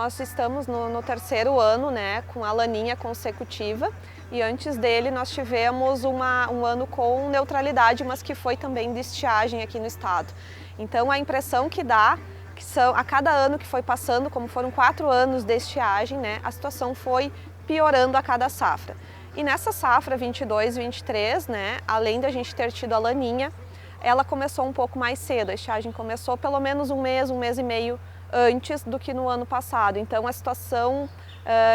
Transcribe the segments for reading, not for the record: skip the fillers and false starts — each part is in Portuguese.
nós estamos no terceiro ano, né, com a laninha consecutiva, e antes dele nós tivemos um ano com neutralidade, mas que foi também de estiagem aqui no estado. Então a impressão que dá, que a cada ano que foi passando, como foram 4 anos de estiagem, né, a situação foi piorando a cada safra. E nessa safra 22-23, né, além da gente ter tido a laninha, ela começou um pouco mais cedo. A estiagem começou pelo menos um mês e meio antes do que no ano passado. Então a situação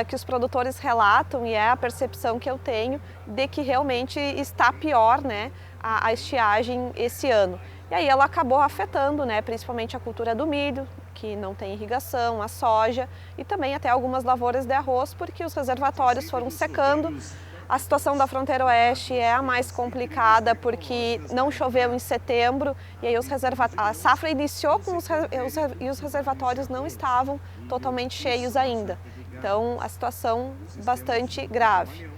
que os produtores relatam, e é a percepção que eu tenho, de que realmente está pior, né, a estiagem esse ano. E aí ela acabou afetando, né, principalmente a cultura do milho, que não tem irrigação, a soja e também até algumas lavouras de arroz, porque os reservatórios foram secando. A situação da fronteira oeste é a mais complicada porque não choveu em setembro e aí a safra iniciou e os reservatórios não estavam totalmente cheios ainda. Então a situação bastante grave.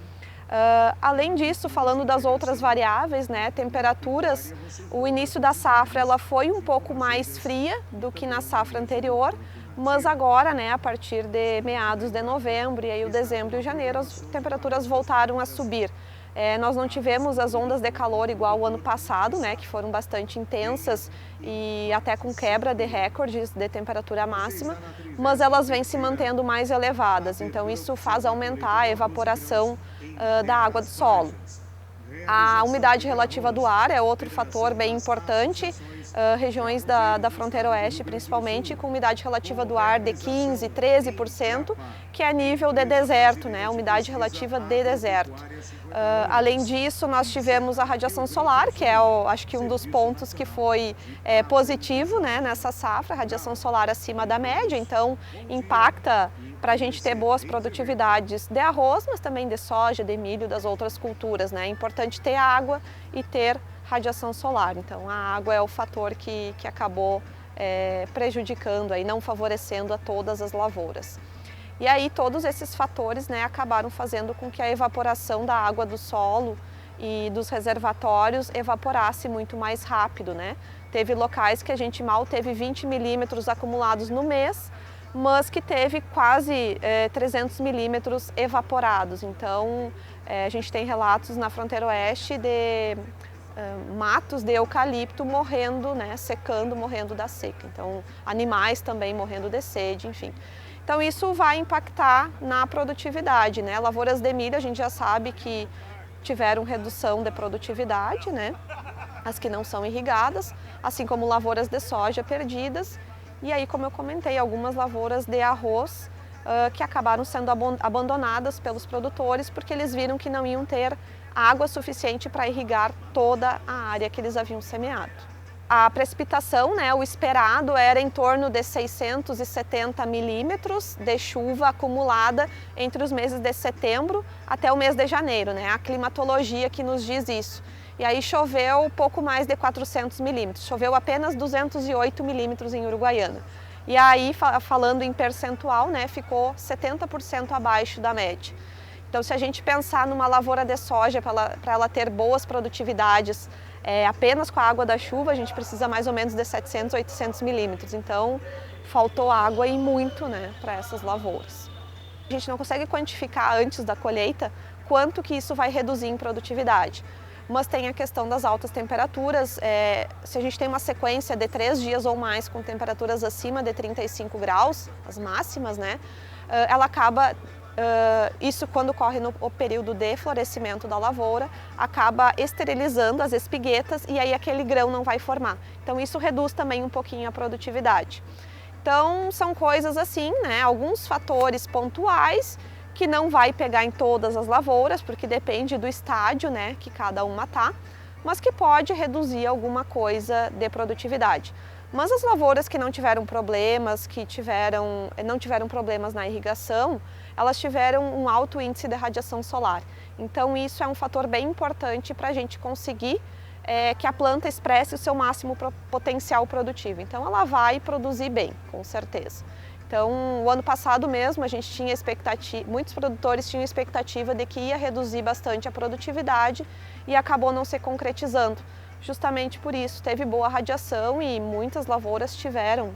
Além disso, falando das outras variáveis, né, temperaturas, o início da safra ela foi um pouco mais fria do que na safra anterior, mas agora, né, a partir de meados de novembro e aí o dezembro e o janeiro, as temperaturas voltaram a subir. Nós não tivemos as ondas de calor igual o ano passado, né, que foram bastante intensas e até com quebra de recordes de temperatura máxima, mas elas vêm se mantendo mais elevadas, então isso faz aumentar a evaporação da água do solo. A umidade relativa do ar é outro fator bem importante, regiões da fronteira oeste principalmente, com umidade relativa do ar de 15%, 13%, que é nível de deserto, né? Umidade relativa de deserto. Além disso, nós tivemos a radiação solar, que é, acho que um dos pontos que foi positivo, né, nessa safra, radiação solar acima da média, então impacta para a gente ter boas produtividades de arroz, mas também de soja, de milho, das outras culturas, né? É importante ter água e ter radiação solar, então a água é o fator que acabou prejudicando, aí, não favorecendo a todas as lavouras. E aí todos esses fatores, né, acabaram fazendo com que a evaporação da água do solo e dos reservatórios evaporasse muito mais rápido, né? Teve locais que a gente mal teve 20 milímetros acumulados no mês, mas que teve quase 300 milímetros evaporados. Então a gente tem relatos na fronteira oeste de matos de eucalipto morrendo, né, secando, morrendo da seca. Então animais também morrendo de sede, enfim. Então isso vai impactar na produtividade, né? Lavouras de milho a gente já sabe que tiveram redução de produtividade, né? As que não são irrigadas, assim como lavouras de soja perdidas. E aí, como eu comentei, algumas lavouras de arroz que acabaram sendo abandonadas pelos produtores porque eles viram que não iam ter água suficiente para irrigar toda a área que eles haviam semeado. A precipitação, né, o esperado era em torno de 670 milímetros de chuva acumulada entre os meses de setembro até o mês de janeiro, né? A climatologia que nos diz isso. E aí choveu pouco mais de 400 milímetros, choveu apenas 208 milímetros em Uruguaiana. E aí, falando em percentual, né, ficou 70% abaixo da média. Então, se a gente pensar numa lavoura de soja para ela ter boas produtividades, apenas com a água da chuva, a gente precisa mais ou menos de 700, 800 milímetros. Então, faltou água e muito, né, para essas lavouras. A gente não consegue quantificar antes da colheita quanto que isso vai reduzir em produtividade. Mas tem a questão das altas temperaturas. Se a gente tem uma sequência de 3 dias ou mais com temperaturas acima de 35 graus, as máximas, né, ela acaba... isso quando ocorre no período de florescimento da lavoura, acaba esterilizando as espiguetas e aí aquele grão não vai formar. Então isso reduz também um pouquinho a produtividade. Então são coisas assim, né, alguns fatores pontuais que não vai pegar em todas as lavouras, porque depende do estádio, né, que cada uma está, mas que pode reduzir alguma coisa de produtividade. Mas as lavouras que não tiveram problemas, não tiveram problemas na irrigação, elas tiveram um alto índice de radiação solar. Então isso é um fator bem importante para a gente conseguir que a planta expresse o seu máximo potencial produtivo. Então ela vai produzir bem, com certeza. Então o ano passado mesmo a gente tinha expectativa, muitos produtores tinham expectativa de que ia reduzir bastante a produtividade e acabou não se concretizando. Justamente por isso, teve boa radiação e muitas lavouras tiveram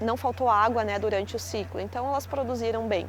não faltou água, né, durante o ciclo, então elas produziram bem.